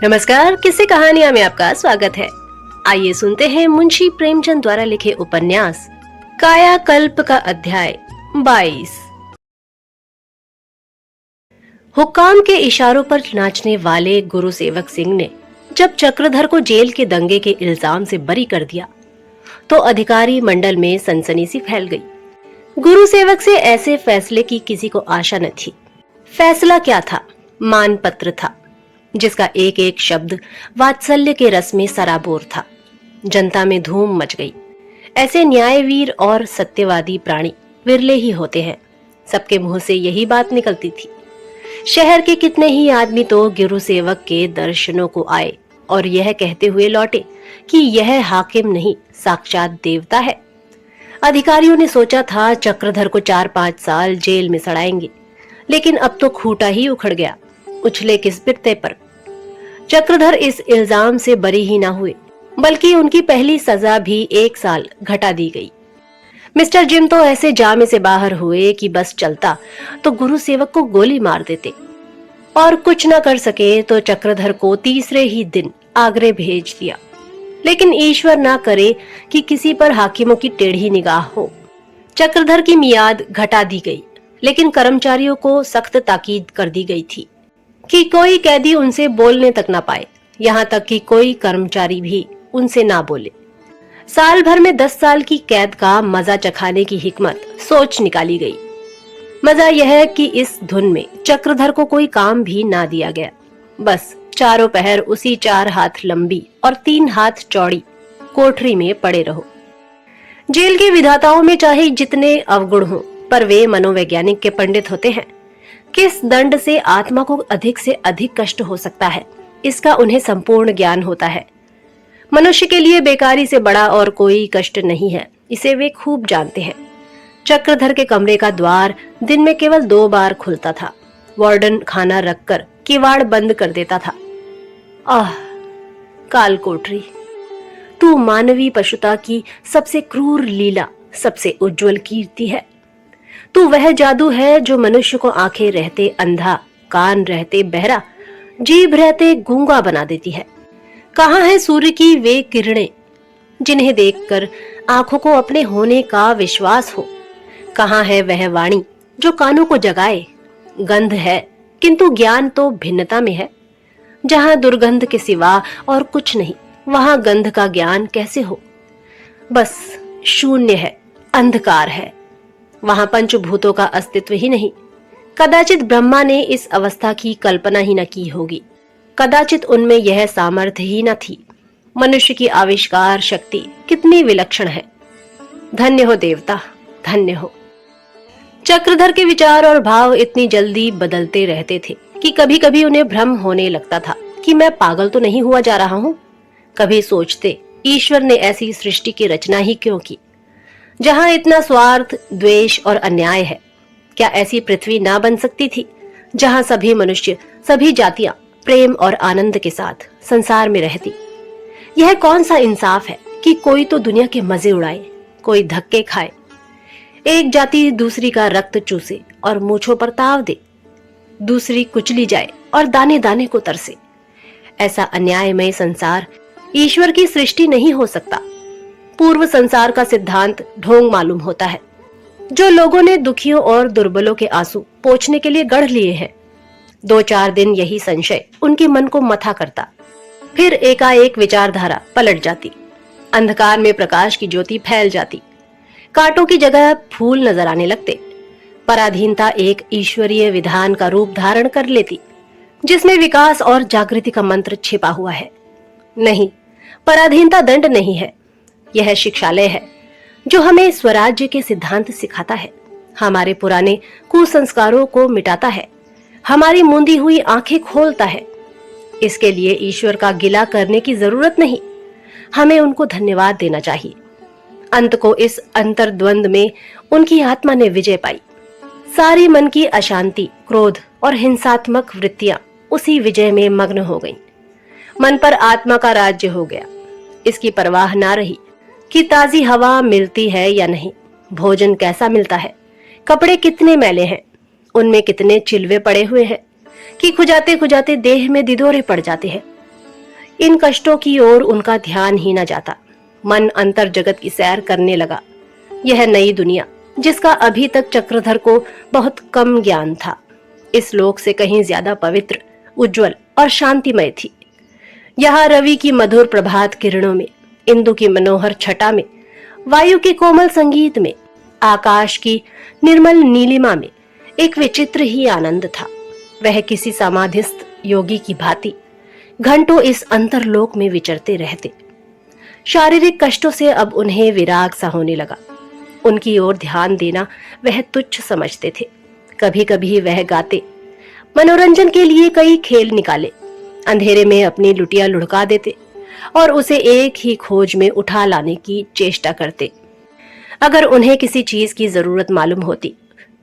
नमस्कार, किस्से कहानियां में आपका स्वागत है। आइए सुनते हैं मुंशी प्रेमचंद द्वारा लिखे उपन्यास कायाकल्प का अध्याय 22। हुक्काम के इशारों पर नाचने वाले गुरु सेवक सिंह ने जब चक्रधर को जेल के दंगे के इल्जाम से बरी कर दिया तो अधिकारी मंडल में सनसनी सी फैल गई। गुरु सेवक से ऐसे फैसले की किसी को आशा न थी। फैसला क्या था? मानपत्र था, जिसका एक एक शब्द वात्सल्य के रस में सराबोर था। जनता में धूम मच गई। ऐसे न्यायवीर और सत्यवादी प्राणी विरले ही होते हैं। सबके मुंह से यही बात निकलती थी। शहर के कितने ही आदमी तो गुरु सेवक के दर्शनों को आए और यह कहते हुए लौटे कि यह हाकिम नहीं, साक्षात देवता है। अधिकारियों ने सोचा था चक्रधर को 4-5 साल जेल में सड़ाएंगे, लेकिन अब तो खूंटा ही उखड़ गया। उछले किस बिरते पर। चक्रधर इस इल्जाम से बरी ही ना हुए, बल्कि उनकी पहली सजा भी 1 साल घटा दी गई। मिस्टर जिम तो ऐसे जामे से बाहर हुए कि बस चलता तो गुरु सेवक को गोली मार देते, और कुछ न कर सके तो चक्रधर को तीसरे ही दिन आगरे भेज दिया। लेकिन ईश्वर ना करे कि किसी पर हाकिमों की टेढ़ी निगाह हो। चक्रधर की मियाद घटा दी गई, लेकिन कर्मचारियों को सख्त ताकीद कर दी गई थी कि कोई कैदी उनसे बोलने तक ना पाए, यहाँ तक कि कोई कर्मचारी भी उनसे ना बोले। साल भर में 10 साल की कैद का मजा चखाने की हिकमत सोच निकाली गई। मजा यह है कि इस धुन में चक्रधर को कोई काम भी ना दिया गया। बस चारों पहर उसी 4 हाथ लंबी और 3 हाथ चौड़ी कोठरी में पड़े रहो। जेल के विधाताओं में चाहे जितने अवगुण हों, पर वे मनोवैज्ञानिक के पंडित होते हैं। किस दंड से आत्मा को अधिक से अधिक कष्ट हो सकता है, इसका उन्हें संपूर्ण ज्ञान होता है। मनुष्य के लिए बेकारी से बड़ा और कोई कष्ट नहीं है, इसे वे खूब जानते हैं। चक्रधर के कमरे का द्वार दिन में केवल 2 बार खुलता था। वार्डन खाना रखकर किवाड़ बंद कर देता था। आह, काल कोठरी, तू मानवी पशुता की सबसे क्रूर लीला, सबसे उज्जवल कीर्ति है। तू वह जादू है जो मनुष्य को आंखें रहते अंधा, कान रहते बहरा, जीभ रहते गूंगा बना देती है। कहाँ है सूर्य की वे किरणें जिन्हें देखकर आंखों को अपने होने का विश्वास हो? कहाँ है वह वाणी जो कानों को जगाए? गंध है, किंतु ज्ञान तो भिन्नता में है। जहाँ दुर्गंध के सिवा और कुछ नहीं, वहां गंध का ज्ञान कैसे हो? बस शून्य है, अंधकार है। वहां पंचभूतों का अस्तित्व ही नहीं। कदाचित ब्रह्मा ने इस अवस्था की कल्पना ही न की होगी। कदाचित उनमें यह सामर्थ्य ही न थी। मनुष्य की आविष्कार शक्ति कितनी विलक्षण है। धन्य हो देवता, धन्य हो। चक्रधर के विचार और भाव इतनी जल्दी बदलते रहते थे कि कभी कभी उन्हें भ्रम होने लगता था कि मैं पागल तो नहीं हुआ जा रहा हूँ। कभी सोचते, ईश्वर ने ऐसी सृष्टि की रचना ही क्यों की? जहां इतना स्वार्थ, द्वेष और अन्याय है, क्या ऐसी पृथ्वी ना बन सकती थी जहां सभी मनुष्य, सभी जातियां प्रेम और आनंद के साथ संसार में रहती? यह कौन सा इंसाफ है कि कोई तो दुनिया के मजे उड़ाए, कोई धक्के खाए, एक जाति दूसरी का रक्त चूसे और मूंछों पर ताव दे, दूसरी कुचली जाए और दाने दाने को तरसे। ऐसा अन्यायमय संसार ईश्वर की सृष्टि नहीं हो सकता। पूर्व संसार का सिद्धांत ढोंग मालूम होता है, जो लोगों ने दुखियों और दुर्बलों के आंसू पोंछने के लिए गढ़ लिए हैं। 2-4 दिन यही संशय उनके मन को मथा करता, फिर एकाएक विचारधारा पलट जाती। अंधकार में प्रकाश की ज्योति फैल जाती। कांटों की जगह फूल नजर आने लगते। पराधीनता एक ईश्वरीय विधान का रूप धारण कर लेती, जिसमें विकास और जागृति का मंत्र छिपा हुआ है। नहीं, पराधीनता दंड नहीं है, यह शिक्षालय है जो हमें स्वराज्य के सिद्धांत सिखाता है, हमारे पुराने कुसंस्कारों को मिटाता है, हमारी मूंदी हुई आंखें खोलता है। इसके लिए ईश्वर का गिला करने की जरूरत नहीं, हमें उनको धन्यवाद देना चाहिए। अंत को इस अंतर्द्वंद में उनकी आत्मा ने विजय पाई। सारी मन की अशांति, क्रोध और हिंसात्मक वृत्तियां उसी विजय में मग्न हो गईं। मन पर आत्मा का राज्य हो गया। इसकी परवाह ना रही कि ताजी हवा मिलती है या नहीं, भोजन कैसा मिलता है, कपड़े कितने मैले हैं, उनमें कितने चिलवे पड़े हुए हैं कि खुजाते खुजाते देह में दिदोरे पड़ जाते हैं। इन कष्टों की ओर उनका ध्यान ही न जाता। मन अंतर जगत की सैर करने लगा। यह नई दुनिया, जिसका अभी तक चक्रधर को बहुत कम ज्ञान था, इस लोक से कहीं ज्यादा पवित्र, उज्जवल और शांतिमय थी। यहाँ रवि की मधुर प्रभात किरणों में, इंदु की मनोहर छटा में, वायु के कोमल संगीत में, आकाश की निर्मल नीलिमा में एक विचित्र ही आनंद था। वह किसी समाधिस्थ योगी की भांति घंटों इस अंतरलोक में विचरते रहते। शारीरिक कष्टों से अब उन्हें विराग सा होने लगा। उनकी ओर ध्यान देना वह तुच्छ समझते थे। कभी कभी वह गाते, मनोरंजन के लिए कई खेल निकाले, अंधेरे में अपनी लुटिया लुढ़का देते और उसे एक ही खोज में उठा लाने की चेष्टा करते। अगर उन्हें किसी चीज की जरूरत मालूम होती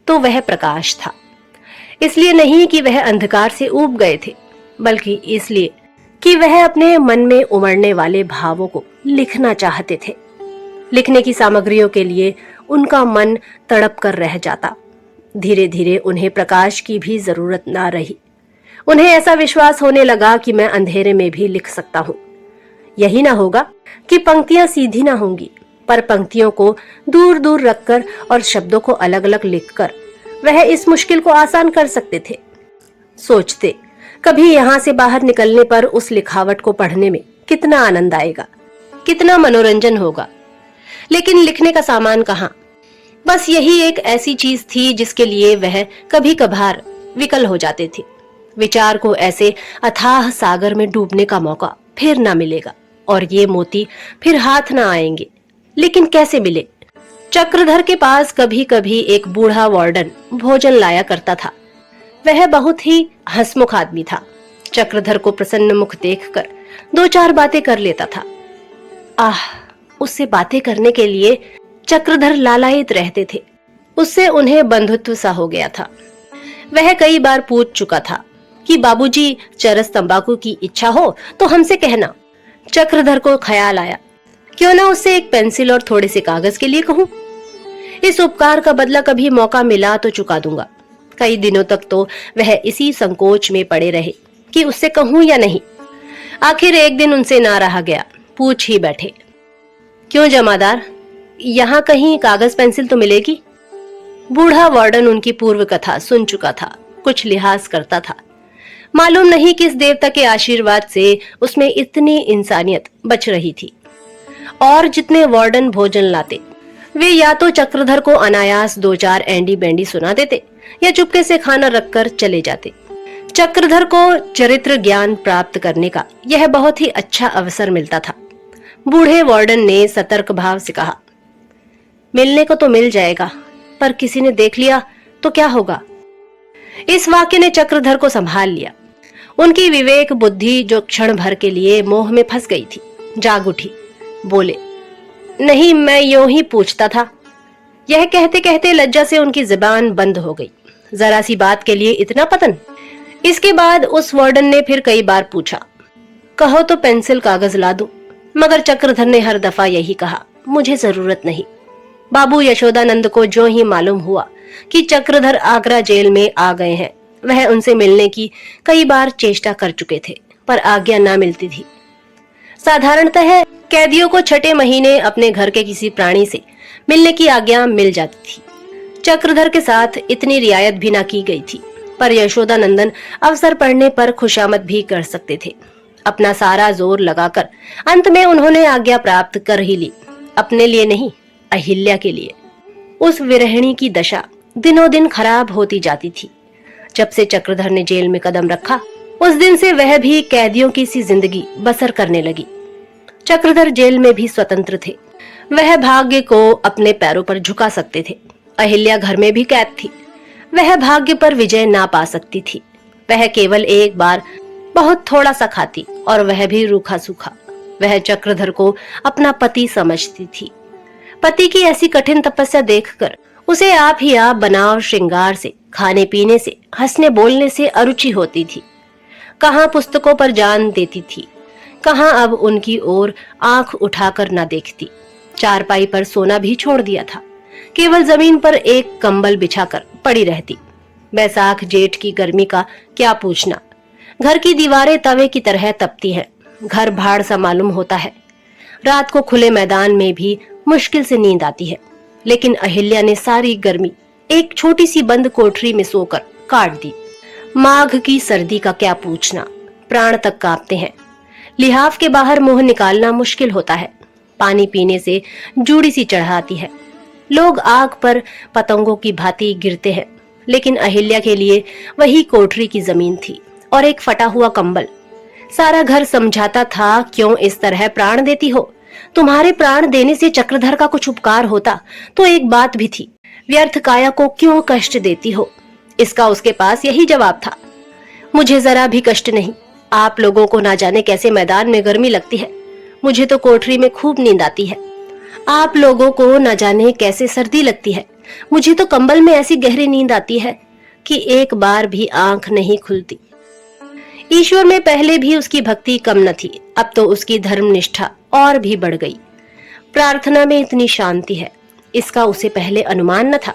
तो वह प्रकाश था। इसलिए नहीं कि वह अंधकार से ऊब गए थे, बल्कि इसलिए कि वह अपने मन में उमड़ने वाले भावों को लिखना चाहते थे। लिखने की सामग्रियों के लिए उनका मन तड़प कर रह जाता। धीरे धीरे उन्हें प्रकाश की भी जरूरत ना रही। उन्हें ऐसा विश्वास होने लगा कि मैं अंधेरे में भी लिख सकता हूँ। यही ना होगा कि पंक्तियां सीधी ना होंगी, पर पंक्तियों को दूर दूर रखकर और शब्दों को अलग अलग लिखकर वह इस मुश्किल को आसान कर सकते थे। सोचते, कभी यहाँ से बाहर निकलने पर उस लिखावट को पढ़ने में कितना आनंद आएगा, कितना मनोरंजन होगा। लेकिन लिखने का सामान कहाँ? बस यही एक ऐसी चीज थी जिसके लिए वह कभी कभार विकल हो जाते थे। विचार को ऐसे अथाह सागर में डूबने का मौका फिर ना मिलेगा और ये मोती फिर हाथ ना आएंगे। लेकिन कैसे मिले? चक्रधर के पास कभी कभी एक बूढ़ा वार्डन भोजन लाया करता था। वह बहुत ही हंसमुख आदमी था। चक्रधर को प्रसन्न मुख देखकर दो चार बातें कर लेता था। उससे बातें करने के लिए चक्रधर लालायित रहते थे। उससे उन्हें बंधुत्व सा हो गया था। वह कई बार पूछ चुका था कि बाबूजी, चरस तंबाकू की इच्छा हो तो हमसे कहना। चक्रधर को ख्याल आया, क्यों ना उससे एक पेंसिल और थोड़े से कागज के लिए कहूं। इस उपकार का बदला कभी मौका मिला तो चुका दूंगा। कई दिनों तक तो वह इसी संकोच में पड़े रहे कि उससे कहूं या नहीं। आखिर एक दिन उनसे ना रहा गया, पूछ ही बैठे, क्यों जमादार, यहाँ कहीं कागज पेंसिल तो मिलेगी? बूढ़ा वार्डन उनकी पूर्व कथा सुन चुका था, कुछ लिहाज करता था। मालूम नहीं किस देवता के आशीर्वाद से उसमें इतनी इंसानियत बच रही थी। और जितने वार्डन भोजन लाते, वे या तो चक्रधर को अनायास दो चार एंडी बेंडी सुना देते या चुपके से खाना रखकर चले जाते। चक्रधर को चरित्र ज्ञान प्राप्त करने का यह बहुत ही अच्छा अवसर मिलता था। बूढ़े वार्डन ने सतर्क भाव से कहा, मिलने को तो मिल जाएगा, पर किसी ने देख लिया तो क्या होगा? इस वाक्य ने चक्रधर को संभाल लिया। उनकी विवेक बुद्धि जो क्षण भर के लिए मोह में फंस गई थी, जाग उठी। बोले, नहीं, मैं यूं ही पूछता था। यह कहते कहते लज्जा से उनकी जुबान बंद हो गई। जरा सी बात के लिए इतना पतन। इसके बाद उस वार्डन ने फिर कई बार पूछा, कहो तो पेंसिल कागज ला दूं। मगर चक्रधर ने हर दफा यही कहा, मुझे जरूरत नहीं। बाबू यशोदानंद को जो ही मालूम हुआ कि चक्रधर आगरा जेल में आ गए हैं, वह उनसे मिलने की कई बार चेष्टा कर चुके थे, पर आज्ञा ना मिलती थी। साधारणतः कैदियों को छठे महीने अपने घर के किसी प्राणी से मिलने की आज्ञा मिल जाती थी। चक्रधर के साथ इतनी रियायत भी ना की गई थी, पर यशोदानंदन अवसर पड़ने पर खुशामद भी कर सकते थे। अपना सारा जोर लगाकर अंत में उन्होंने आज्ञा प्राप्त कर ही ली। अपने लिए नहीं, अहिल्या के लिए। उस विरहिणी की दशा दिनों दिन खराब होती जाती थी। जब से चक्रधर ने जेल में कदम रखा, उस दिन से वह भी कैदियों की सी जिंदगी बसर करने लगी। चक्रधर जेल में भी स्वतंत्र थे। वह भाग्य को अपने पैरों पर झुका सकते थे। अहिल्या घर में भी कैद थी। वह भाग्य पर विजय ना पा सकती थी। वह केवल एक बार बहुत थोड़ा सा खाती, और वह भी रूखा सूखा। वह चक्रधर को अपना पति समझती थी। पति की ऐसी कठिन तपस्या देखकर उसे आप ही आप बनाव श्रृंगार से, खाने पीने से, हंसने बोलने से अरुचि होती थी। कहाँ पुस्तकों पर जान देती थी, कहाँ अब उनकी ओर आंख उठाकर न देखती। चारपाई पर सोना भी छोड़ दिया था। केवल जमीन पर एक कंबल बिछाकर पड़ी रहती। बैसाख जेठ की गर्मी का क्या पूछना। घर की दीवारें तवे की तरह तपती हैं। घर भाड़ सा मालूम होता है। रात को खुले मैदान में भी मुश्किल से नींद आती है, लेकिन अहिल्या ने सारी गर्मी एक छोटी सी बंद कोठरी में सोकर काट दी। माघ की सर्दी का क्या पूछना, प्राण तक कांपते हैं। लिहाफ के बाहर मुंह निकालना मुश्किल होता है। पानी पीने से जूड़ी सी चढ़ाती है। लोग आग पर पतंगों की भांति गिरते हैं, लेकिन अहिल्या के लिए वही कोठरी की जमीन थी और एक फटा हुआ कंबल। सारा घर समझाता था, क्यों इस तरह प्राण देती हो? तुम्हारे प्राण देने से चक्रधर का कुछ उपकार होता तो एक बात भी थी, व्यर्थ काया को क्यों कष्ट देती हो? इसका उसके पास यही जवाब था। मुझे जरा भी कष्ट नहीं। आप लोगों को ना जाने कैसे मैदान में गर्मी लगती है, मुझे तो कोठरी में खूब नींद आती है। आप लोगों को न जाने कैसे सर्दी लगती है, मुझे तो कंबल में ऐसी गहरी नींद आती है कि एक बार भी आंख नहीं खुलती। ईश्वर में पहले भी उसकी भक्ति कम न थी, अब तो उसकी धर्मनिष्ठा और भी बढ़ गई। प्रार्थना में इतनी शांति है, इसका उसे पहले अनुमान न था।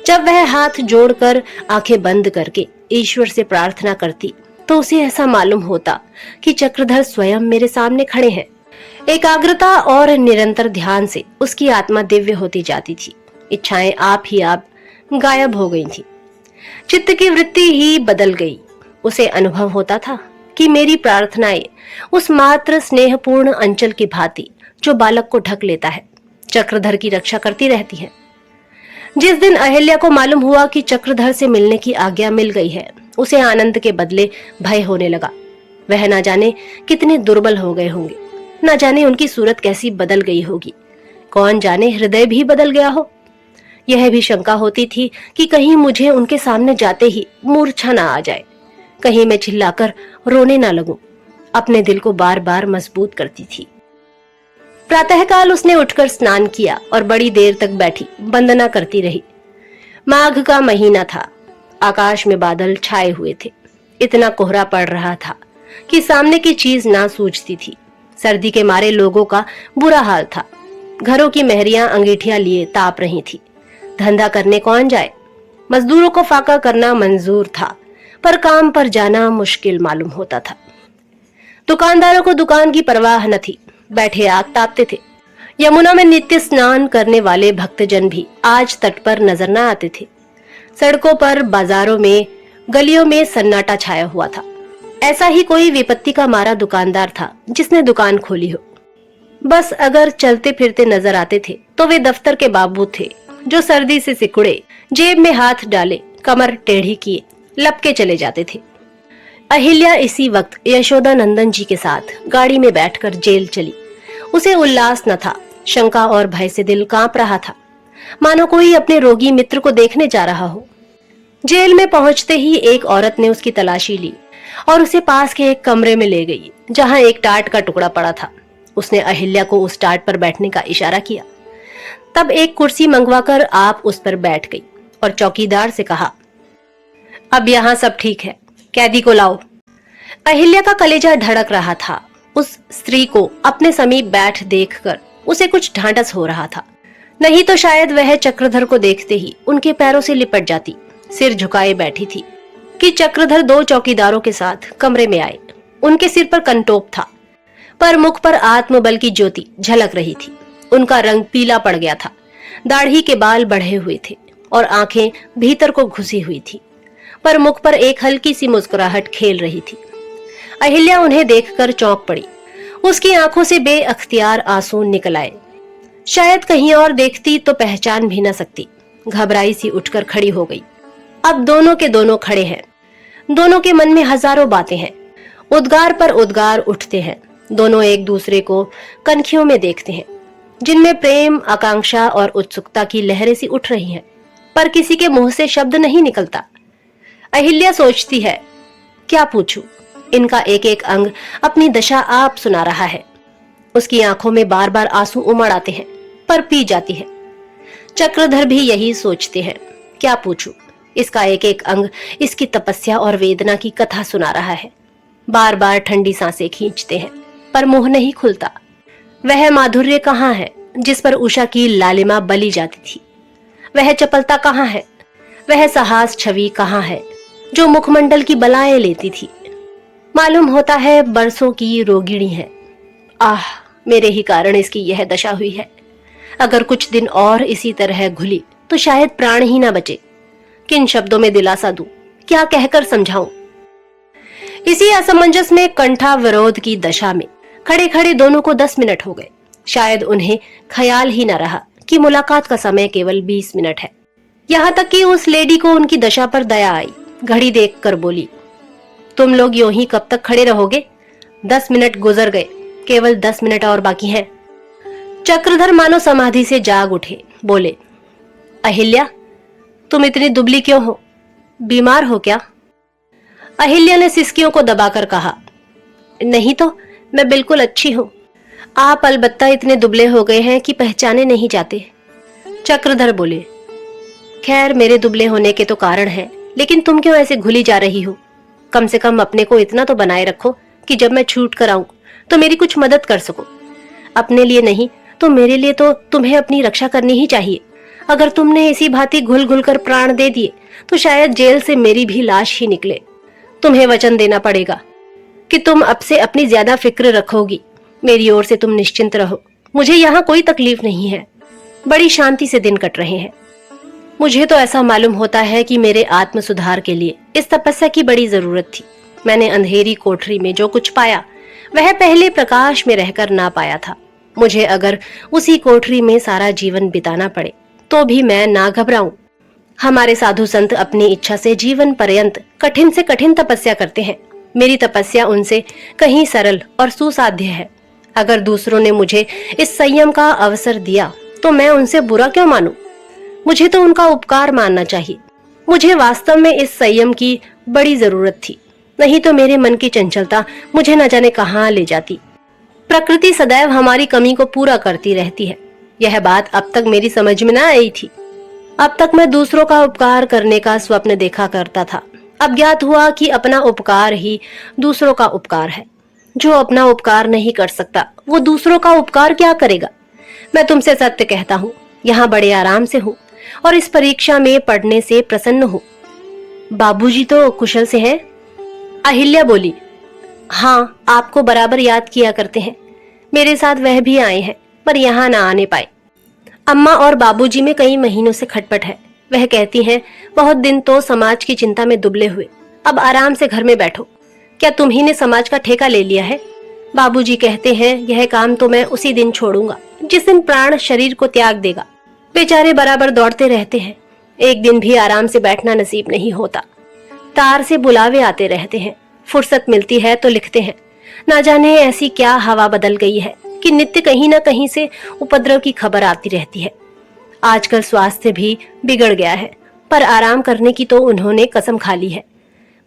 जब वह हाथ जोड़कर आंखें बंद करके ईश्वर से प्रार्थना करती तो उसे ऐसा मालूम होता कि चक्रधर स्वयं मेरे सामने खड़े हैं। एकाग्रता और निरंतर ध्यान से उसकी आत्मा दिव्य होती जाती थी। इच्छाएं आप ही आप गायब हो गई थी। चित्त की वृत्ति ही बदल गई। उसे अनुभव होता था कि मेरी प्रार्थनाएं उस मात्र स्नेहपूर्ण अंचल की भांति जो बालक को ढक लेता है, चक्रधर की रक्षा करती रहती है। जिस दिन अहिल्या को मालूम हुआ कि चक्रधर से मिलने की आज्ञा मिल गई है, उसे आनंद के बदले भय होने लगा। वह न जाने कितने दुर्बल हो गए होंगे, न जाने उनकी सूरत कैसी बदल गई होगी, कौन जाने हृदय भी बदल गया हो। यह भी शंका होती थी कि कहीं मुझे उनके सामने जाते ही मूर्छा ना आ जाए, कहीं मैं चिल्लाकर रोने ना लगूं। अपने दिल को बार बार मजबूत करती थी। प्रातःकाल उसने उठकर स्नान किया और बड़ी देर तक बैठी वंदना करती रही। माघ का महीना था, आकाश में बादल छाए हुए थे। इतना कोहरा पड़ रहा था कि सामने की चीज ना सूझती थी। सर्दी के मारे लोगों का बुरा हाल था। घरों की मेहरियां अंगीठियां लिए ताप रही थी। धंधा करने कौन जाए? मजदूरों को फाका करना मंजूर था, पर काम पर जाना मुश्किल मालूम होता था। दुकानदारों को दुकान की परवाह न थी, बैठे आग तापते थे। यमुना में नित्य स्नान करने वाले भक्तजन भी आज तट पर नजर न आते थे। सड़कों पर, बाजारों में, गलियों में सन्नाटा छाया हुआ था। ऐसा ही कोई विपत्ति का मारा दुकानदार था जिसने दुकान खोली हो। बस अगर चलते फिरते नजर आते थे तो वे दफ्तर के बाबू थे, जो सर्दी से सिकुड़े, जेब में हाथ डाले, कमर टेढ़ी किए लपके चले जाते थे। अहिल्या इसी वक्त यशोदा नंदन जी के साथ गाड़ी में बैठकर जेल चली। उसे उल्लास न था, शंका और भय से दिल कांप रहा था, मानो कोई अपने रोगी मित्र को देखने जा रहा हो। जेल में पहुंचते ही एक औरत ने उसकी तलाशी ली और उसे पास के एक कमरे में ले गई, जहां एक टाट का टुकड़ा पड़ा था। उसने अहिल्या को उस टाट पर बैठने का इशारा किया। तब एक कुर्सी मंगवाकर आप उस पर बैठ गई और चौकीदार से कहा, अब यहाँ सब ठीक है, कैदी को लाओ। अहिल्या का कलेजा धड़क रहा था। उस स्त्री को अपने समीप बैठ देखकर उसे कुछ ढांढस हो रहा था, नहीं तो शायद वह चक्रधर को देखते ही उनके पैरों से लिपट जाती। सिर झुकाए बैठी थी कि चक्रधर दो चौकीदारों के साथ कमरे में आए। उनके सिर पर कंटोप था, पर मुख पर आत्मबल की ज्योति झलक रही थी। उनका रंग पीला पड़ गया था, दाढ़ी के बाल बढ़े हुए थे और आंखें भीतर को घुसी हुई थी, पर मुख पर एक हल्की सी मुस्कुराहट खेल रही थी। अहिल्या उन्हें देखकर चौंक पड़ी। उसकी आंखों से बेअख्तियार आंसू निकल आए। शायद कहीं और देखती तो पहचान भी न सकती। घबराई सी उठकर खड़ी हो गई। अब दोनों के दोनों खड़े हैं। दोनों के मन में हजारों बातें हैं, उद्गार पर उद्गार उठते हैं। दोनों एक दूसरे को कनखियों में देखते हैं, जिनमें प्रेम, आकांक्षा और उत्सुकता की लहरें सी उठ रही हैं, पर किसी के मुंह से शब्द नहीं निकलता। अहिल्या सोचती है, क्या पूछूं? इनका एक एक अंग अपनी दशा आप सुना रहा है। उसकी आंखों में बार बार आंसू उमड़ आते हैं, पर पी जाती है। चक्रधर भी यही सोचते हैं, क्या पूछूं? इसका एक एक अंग इसकी तपस्या और वेदना की कथा सुना रहा है। बार बार ठंडी सांसें खींचते हैं, पर मुंह नहीं खुलता। वह माधुर्य कहाँ है जिस पर उषा की लालिमा बली जाती थी? वह चपलता कहाँ है? वह साहस छवि कहाँ है जो मुखमंडल की बलाएं लेती थी? मालूम होता है बरसों की रोगिणी है। आह, मेरे ही कारण इसकी यह दशा हुई है। अगर कुछ दिन और इसी तरह घुली तो शायद प्राण ही ना बचे। किन शब्दों में दिलासा दूं, क्या कहकर समझाऊं। इसी असमंजस में कंठा विरोध की दशा में खड़े खड़े दोनों को 10 मिनट हो गए। शायद उन्हें ख्याल ही न रहा कि मुलाकात का समय केवल 20 मिनट है। यहाँ तक कि उस लेडी को उनकी दशा पर दया आई। घड़ी देखकर बोली, तुम लोग यूं ही कब तक खड़े रहोगे? 10 मिनट गुजर गए, केवल 10 मिनट और बाकी हैं। चक्रधर मानो समाधि से जाग उठे, बोले, अहिल्या, तुम इतनी दुबली क्यों हो? बीमार हो क्या? अहिल्या ने सिसकियों को दबाकर कहा, नहीं तो, मैं बिल्कुल अच्छी हूं। आप अलबत्ता इतने दुबले हो गए हैं कि पहचाने नहीं जाते। चक्रधर बोले, खैर मेरे दुबले होने के तो कारण हैं, लेकिन तुम क्यों ऐसे घुली जा रही हो? कम से कम अपने को इतना तो बनाए रखो कि जब मैं छूट कर आऊं तो मेरी कुछ मदद कर सको। अपने लिए नहीं तो मेरे लिए तो तुम्हें अपनी रक्षा करनी ही चाहिए। अगर तुमने इसी भांति घुल घुल कर प्राण दे दिए तो शायद जेल से मेरी भी लाश ही निकले। तुम्हें वचन देना पड़ेगा कि तुम अब से अपनी ज्यादा फिक्र रखोगी। मेरी ओर से तुम निश्चिंत रहो, मुझे यहाँ कोई तकलीफ नहीं है। बड़ी शांति से दिन कट रहे हैं। मुझे तो ऐसा मालूम होता है कि मेरे आत्म सुधार के लिए इस तपस्या की बड़ी जरूरत थी। मैंने अंधेरी कोठरी में जो कुछ पाया वह पहले प्रकाश में रहकर ना पाया था। मुझे अगर उसी कोठरी में सारा जीवन बिताना पड़े तो भी मैं ना घबराऊं। हमारे साधु संत अपनी इच्छा से जीवन पर्यंत कठिन से कठिन तपस्या करते हैं। मेरी तपस्या उनसे कहीं सरल और सुसाध्य है। अगर दूसरों ने मुझे इस संयम का अवसर दिया तो मैं उनसे बुरा क्यों मानूं? मुझे तो उनका उपकार मानना चाहिए। मुझे वास्तव में इस संयम की बड़ी जरूरत थी, नहीं तो मेरे मन की चंचलता मुझे न जाने कहाँ ले जाती। प्रकृति सदैव हमारी कमी को पूरा करती रहती है। यह बात अब तक मेरी समझ में न आई थी। अब तक मैं दूसरों का उपकार करने का स्वप्न देखा करता था। अब ज्ञात हुआ कि अपना उपकार ही दूसरों का उपकार है। जो अपना उपकार नहीं कर सकता वो दूसरों का उपकार क्या करेगा? मैं तुमसे सत्य कहता हूँ, यहाँ बड़े आराम से हूँ और इस परीक्षा में पढ़ने से प्रसन्न हूँ। बाबूजी तो कुशल से हैं? अहिल्या बोली, हाँ, आपको बराबर याद किया करते हैं। मेरे साथ वह भी आए हैं पर यहाँ ना आने पाए। अम्मा और बाबूजी में कई महीनों से खटपट है। वह कहती हैं, बहुत दिन तो समाज की चिंता में दुबले हुए, अब आराम से घर में बैठो। क्या तुम्ही ने समाज का ठेका ले लिया है? बाबूजी कहते हैं, यह काम तो मैं उसी दिन छोड़ूंगा जिस दिन प्राण शरीर को त्याग देगा। बेचारे बराबर दौड़ते रहते हैं, एक दिन भी आराम से बैठना नसीब नहीं होता। तार से बुलावे आते रहते हैं, फुर्सत मिलती है तो लिखते हैं। ना जाने ऐसी क्या हवा बदल गई है कि नित्य कहीं ना कहीं से उपद्रव की खबर आती रहती है। आजकल स्वास्थ्य भी बिगड़ गया है, पर आराम करने की तो उन्होंने कसम खा ली है।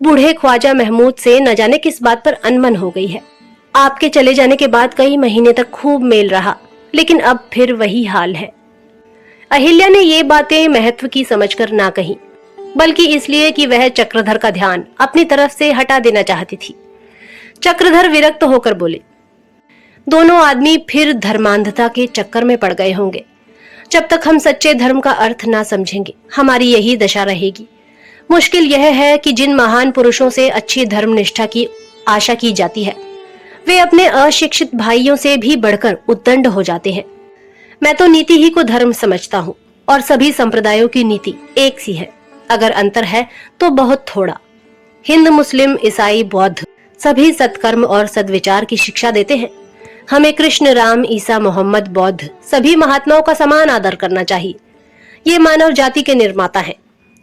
बूढ़े ख्वाजा महमूद से न जाने किस बात पर अनबन हो गई है। आपके चले जाने के बाद कई महीने तक खूब मेल रहा, लेकिन अब फिर वही हाल है। अहिल्या ने ये बातें महत्व की समझकर ना कही, बल्कि इसलिए कि वह चक्रधर का ध्यान अपनी तरफ से हटा देना चाहती थी। चक्रधर विरक्त होकर बोले, दोनों आदमी फिर धर्मांधता के चक्कर में पड़ गए होंगे। जब तक हम सच्चे धर्म का अर्थ ना समझेंगे हमारी यही दशा रहेगी। मुश्किल यह है कि जिन महान पुरुषों से अच्छी धर्म निष्ठा की आशा की जाती है वे अपने अशिक्षित भाइयों से भी बढ़कर उद्दंड हो जाते हैं। मैं तो नीति ही को धर्म समझता हूँ और सभी संप्रदायों की नीति एक सी है। अगर अंतर है तो बहुत थोड़ा। हिंद, मुस्लिम, ईसाई, बौद्ध सभी सत्कर्म और सद्विचार की शिक्षा देते हैं। हमें कृष्ण, राम, ईसा, मोहम्मद, बौद्ध सभी महात्माओं का समान आदर करना चाहिए। ये मानव जाति के निर्माता हैं।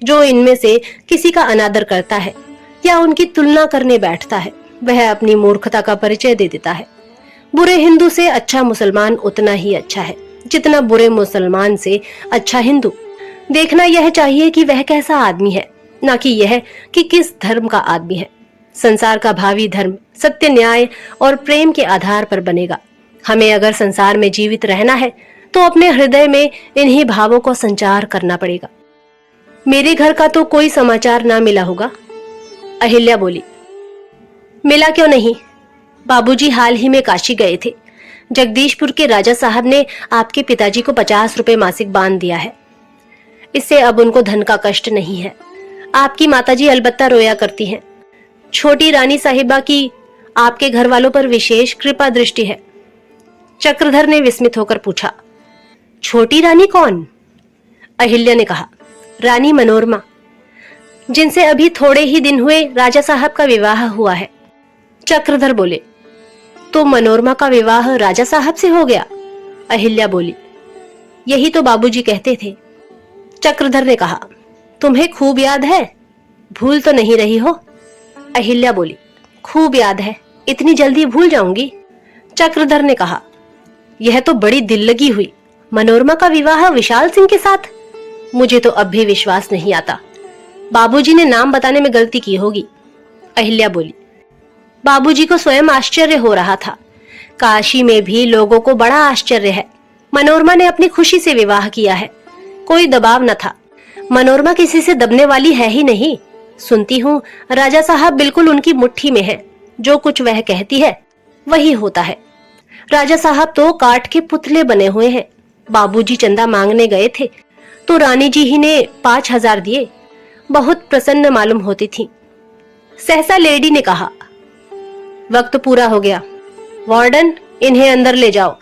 जो इनमें से किसी का अनादर करता है या उनकी तुलना करने बैठता है वह अपनी मूर्खता का परिचय दे देता है। बुरे हिंदू से अच्छा मुसलमान उतना ही अच्छा है जितना बुरे मुसलमान से अच्छा हिंदू। देखना यह चाहिए कि वह कैसा आदमी है, न कि यह कि किस धर्म का आदमी है। संसार का भावी धर्म सत्य, न्याय और प्रेम के आधार पर बनेगा। हमें अगर संसार में जीवित रहना है तो अपने हृदय में इन्हीं भावों को संचार करना पड़ेगा। मेरे घर का तो कोई समाचार ना मिला होगा? अहिल्या बोली, मिला क्यों नहीं, बाबूजी हाल ही में काशी गए थे। जगदीशपुर के राजा साहब ने आपके पिताजी को 50 रुपए मासिक बांध दिया है। इससे अब उनको धन का कष्ट नहीं है। आपकी माताजी अलबत्ता रोया करती हैं। छोटी रानी साहिबा की आपके घर वालों पर विशेष कृपा दृष्टि है। चक्रधर ने विस्मित होकर पूछा, छोटी रानी कौन? अहिल्या ने कहा, रानी मनोरमा, जिनसे अभी थोड़े ही दिन हुए राजा साहब का विवाह हुआ है। चक्रधर बोले, तो मनोरमा का विवाह राजा साहब से हो गया? अहिल्या बोली, यही तो बाबूजी कहते थे। चक्रधर ने कहा, तुम्हें खूब याद है, भूल तो नहीं रही हो? अहिल्या बोली, खूब याद है, इतनी जल्दी भूल जाऊंगी? चक्रधर ने कहा, यह तो बड़ी दिल लगी हुई, मनोरमा का विवाह विशाल सिंह के साथ? मुझे तो अब भी विश्वास नहीं आता। बाबूजी ने नाम बताने में गलती की होगी। अहिल्या बोली, बाबूजी को स्वयं आश्चर्य हो रहा था। काशी में भी लोगों को बड़ा आश्चर्य है। मनोरमा ने अपनी खुशी से विवाह किया है, कोई दबाव न था। मनोरमा किसी से दबने वाली है ही नहीं। सुनती हूँ राजा साहब बिल्कुल उनकी मुट्ठी में है, जो कुछ वह कहती है वही होता है। राजा साहब तो काठ के पुतले बने हुए हैं। बाबूजी चंदा मांगने गए थे तो रानी जी ही ने 5,000 दिए। बहुत प्रसन्न मालूम होती थी। सहसा लेडी ने कहा, वक्त पूरा हो गया, वार्डन इन्हें अंदर ले जाओ।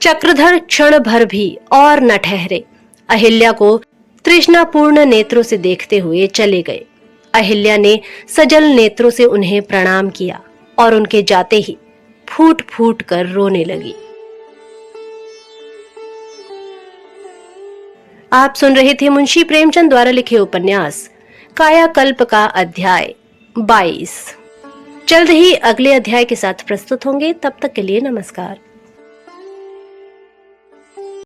चक्रधर क्षण भर भी और न ठहरे, अहिल्या को तृष्णापूर्ण नेत्रों से देखते हुए चले गए। अहिल्या ने सजल नेत्रों से उन्हें प्रणाम किया और उनके जाते ही फूट फूट कर रोने लगी। आप सुन रहे थे मुंशी प्रेमचंद द्वारा लिखे उपन्यास कायाकल्प का अध्याय 22। जल्द ही अगले अध्याय के साथ प्रस्तुत होंगे। तब तक के लिए नमस्कार।